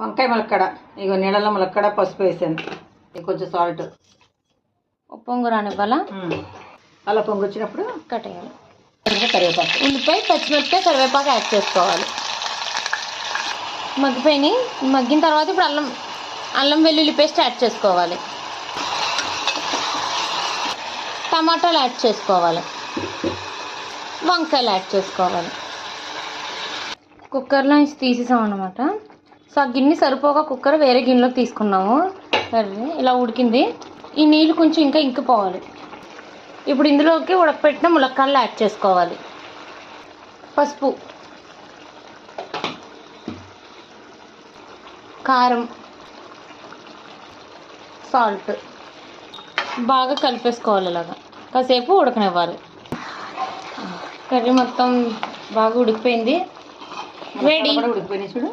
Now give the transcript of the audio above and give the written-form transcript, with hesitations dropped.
వంకాయ ములక్కడ, ఇగో నీళ్ళలో ములక్కడ, పసుపు వేసాను, కొంచెం సాల్ట్. పొంగు రానివ్వాలా? అలా పొంగు వచ్చినప్పుడు కట్టేయాలి. కరివేపాకు, ఉల్లిపాయ, పచ్చిమిరపకాయ, కరివేపాకు యాడ్ చేసుకోవాలి. మగ్గిపోయినాయి. మగ్గిన తర్వాత ఇప్పుడు అల్లం వెల్లుల్లి పేస్ట్ యాడ్ చేసుకోవాలి. టమాటాలు యాడ్ చేసుకోవాలి. వంకాయలు యాడ్ చేసుకోవాలి. కుక్కర్లో నుంచి తీసేసాం అనమాట. సో ఆ గిన్నె సరిపోగా కుక్కర్ వేరే గిన్నెలోకి తీసుకున్నాము. ఇలా ఉడికింది. ఈ నీళ్ళు కొంచెం ఇంకా ఇంకిపోవాలి. ఇప్పుడు ఇందులోకి ఉడకపెట్టిన ములక్కాడలు యాడ్ చేసుకోవాలి. పసుపు, కారం, సాల్ట్ బాగా కలిపేసుకోవాలి. ఇలాగా కాసేపు ఉడకనివ్వాలి. కర్రీ మొత్తం బాగా ఉడికిపోయింది. రెడీ. ఉడికిపోయినాయి చూడు.